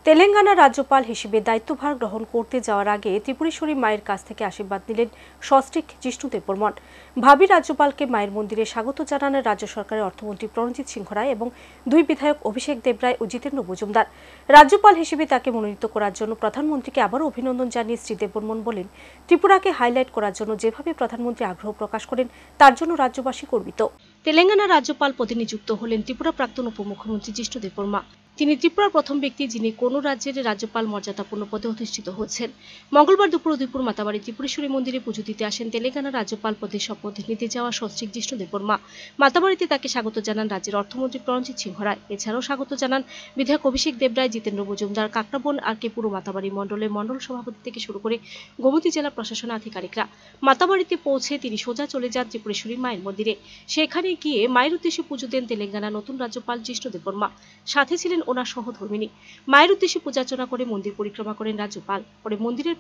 তেলেঙ্গানা রাজ্যপাল হিসেবে দায়িত্বভার গ্রহণ করতে যাওয়ার আগে ত্রিপুরেশ্বরী মায়ের কাছ থেকে আশীর্বাদ নিলেন সস্ত্রীক জিষ্ণু দেববর্মন। ভাবী রাজ্যপালকে মায়ের মন্দিরে স্বাগত জানান রাজ্য সরকারের অর্থমন্ত্রী প্রণজিৎ সিংহ রায় এবং দুই বিধায়ক অভিষেক দেবরায় ও জিতেন্দ্র মজুমদার। রাজ্যপাল হিসেবে তাকে মনোনীত করার জন্য প্রধানমন্ত্রীকে আবারও অভিনন্দন জানিয়ে শ্রী দেববর্মন বলেন, ত্রিপুরাকে হাইলাইট করার জন্য যেভাবে প্রধানমন্ত্রী আগ্রহ প্রকাশ করেন তার জন্য রাজ্যবাসী গর্বিত। তেলেঙ্গানা রাজ্যপাল পদে নিযুক্ত হলেন ত্রিপুরা প্রাক্তন উপমুখ্যমন্ত্রী জিষ্ণু দেববর্মা। তিনি ত্রিপুরার প্রথম ব্যক্তি যিনি কোনো রাজ্যের রাজ্যপাল মর্যাদাপূর্ণ পদে অধিষ্ঠিত হচ্ছেন। মঙ্গলবার দুপুর উদয়পুর মাতাবাড়ি ত্রিপুরেশ্বরী মন্দিরে পুজো দিতে আসেন তেলেঙ্গানা রাজ্যপাল পদে শপথ নিতে যাওয়া সস্ত্রীক জিষ্ণু দেববর্মা। মাতাবাড়িতে তাকে স্বাগত জানান রাজ্যের অর্থমন্ত্রী প্রণজিৎ সিংহ রায়। এছাড়াও স্বাগত জানান বিধায়ক অভিষেক দেবরায়, জিতেন্দ্র মজুমদার, কাকরাবন আর কে পুরো মাতাবাড়ি মণ্ডলের মণ্ডল সভাপতি থেকে শুরু করে গোমতী জেলা প্রশাসন আধিকারিকরা। মাতাবাড়িতে পৌঁছে তিনি সোজা চলে যান ত্রিপুরেশ্বরী মায়ের মন্দিরে। সেখানে গিয়ে মায়ের উদ্দেশ্যে পুজো দেন তেলেঙ্গানা নতুন রাজ্যপাল জিষ্ণু দেববর্মা। সাথে ছিলেন ওনার সহধর্মিনী। মায়ের উদ্দেশ্যে পূজার্চনা করে মন্দির পরিক্রমা করেন রাজ্যপাল। পরে মন্দিরের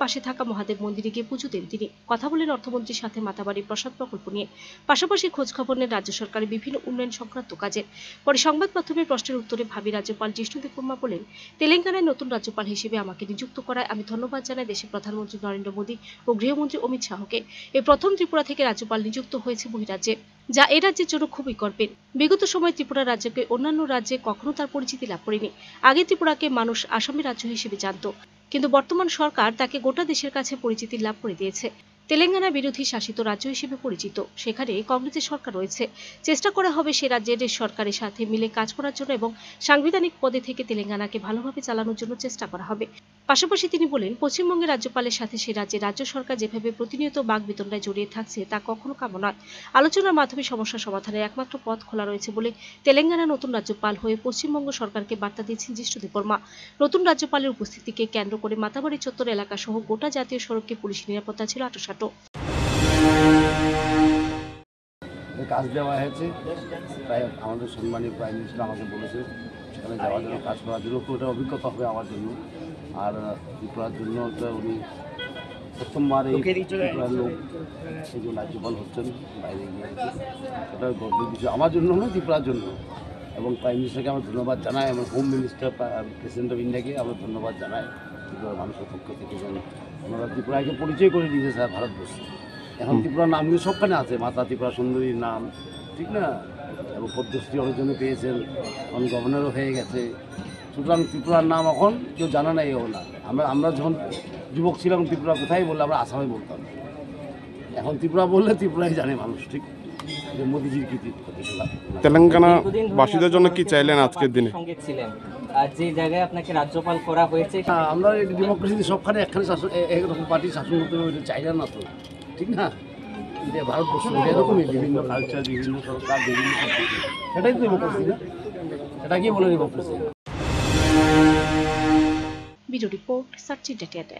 পাশে থাকা মহাদেব মন্দিরে গিয়ে পুজো দেন তিনি। কথা বলেন অর্থমন্ত্রীর সাথে মাতাবাড়ি প্রসাদ প্রকল্প নিয়ে। পাশাপাশি খোঁজখবর নেন রাজ্য সরকারের বিভিন্ন উন্নয়ন সংক্রান্ত কাজে। পরে সংবাদ মাধ্যমের প্রশ্নের উত্তরে ভাবী রাজ্যপাল জিষ্ণু দেববর্মা বলেন, তেলেঙ্গানায় নতুন রাজ্যপাল হিসেবে আমাকে নিযুক্ত করায় আমি ধন্যবাদ জানাই দেশের প্রধানমন্ত্রী নরেন্দ্র মোদী ও গৃহমন্ত্রী অমিত শাহকে। এই প্রথম ত্রিপুরা থেকে রাজ্যপাল নিযুক্ত হয়েছে বহিরাজ্যে, যা এই রাজ্যের জন্য খুবই গর্বের। বিগত সময়ে ত্রিপুরা রাজ্যকে অন্যান্য রাজ্যে কখনো তার পরিচিতি লাভ করেনি। আগে ত্রিপুরাকে মানুষ আসামি রাজ্য হিসেবে জানত, কিন্তু বর্তমান সরকার তাকে গোটা দেশের কাছে পরিচিতি লাভ করে দিয়েছে। তেলেঙ্গানা বিরোধী শাসিত রাজ্য হিসেবে পরিচিত, সেখানে কংগ্রেসের সরকার রয়েছে। চেষ্টা করা হবে সে রাজ্যের সরকারের সাথে মিলে কাজ করার জন্য এবং সাংবিধানিক পদে থেকে তেলেঙ্গানাকে ভালোভাবে চালানোর জন্য চেষ্টা করা হবে। পাশাপাশি তিনি বলেন, পশ্চিমবঙ্গের রাজ্যপালের সাথে সে রাজ্যের রাজ্য সরকার যেভাবে প্রতিনিয়ত বাকবিতণ্ডায় জড়িয়ে থাকছে তা কখনো কাম্য নয়। আলোচনার মাধ্যমে সমস্যা সমাধানের একমাত্র পথ খোলা রয়েছে বলে তেলেঙ্গানা নতুন রাজ্যপাল হয়ে পশ্চিমবঙ্গ সরকারকে বার্তা দিয়েছেন জিষ্ণু দেববর্মা। নতুন রাজ্যপালের উপস্থিতিকে কেন্দ্র করে মাতাবাড়ি চত্বর এলাকা সহ গোটা জাতীয় সড়কে পুলিশ নিরাপত্তা ছিল আঁটোসাঁটো। কাজ দেওয়া হয়েছে, তাই আমাদের সম্মানীয় প্রাইম মিনিস্টার আমাকে বলেছে সেখানে যাওয়ার জন্য, কাজ করার জন্য। ওটা অভিজ্ঞতা হবে আমার জন্য। আর ত্রিপুরার জন্য উনি প্রথমবার এই ত্রিপুরার লোক এই যে রাজ্যপাল হচ্ছেন বাইরে গিয়ে, ওটা গর্বের বিষয় আমার জন্য নয়, ত্রিপুরার জন্য। এবং প্রাইম মিনিস্টারকে আমরা ধন্যবাদ জানাই, এবং হোম মিনিস্টার প্রেসিডেন্ট অফ ইন্ডিয়াকে আমরা ধন্যবাদ জানাই ত্রিপুরার মানুষের পক্ষ থেকে। এবং ওনারা ত্রিপুরাকে পরিচয় করে দিয়েছে স্যার ভারতবর্ষে। এখন ত্রিপুরার নাম কিন্তু সবখানে আছে, মাতা ত্রিপুরা সুন্দরীর নাম, ঠিক না? এবং পদ্মশ্রী অর্জনে পেয়েছেন, এখন গভর্নরও হয়ে গেছে। সুতরাং ত্রিপুরার নাম এখন কেউ জানা নাই না। আমরা যখন যুবক ছিলাম ত্রিপুরা কোথায় বললে আমরা আসামে বলতাম। এখন ত্রিপুরা বললে ত্রিপুরাই জানে মানুষ, ঠিক? মোদিজির কৃতিত্ব। তেলেঙ্গানা বাসীদের জন্য কি চাইলেন আজকের দিনে? যে জায়গায় আপনাকে রাজ্যপাল করা হয়েছে, আমরা ডেমোক্রেসিতে সবখানে একখানে শাসন, একরকম পার্টি শাসন করতে হবে, চাইলেন না তো, ঠিক না? যে ভারতবর্ষ এরকমই বিভিন্ন কালচার, বিভিন্ন সরকার, বিভিন্ন পদ্ধতি, সেটাই তো ডেমোক্রেসি না? এটা কি বলে democracy? Video report search India.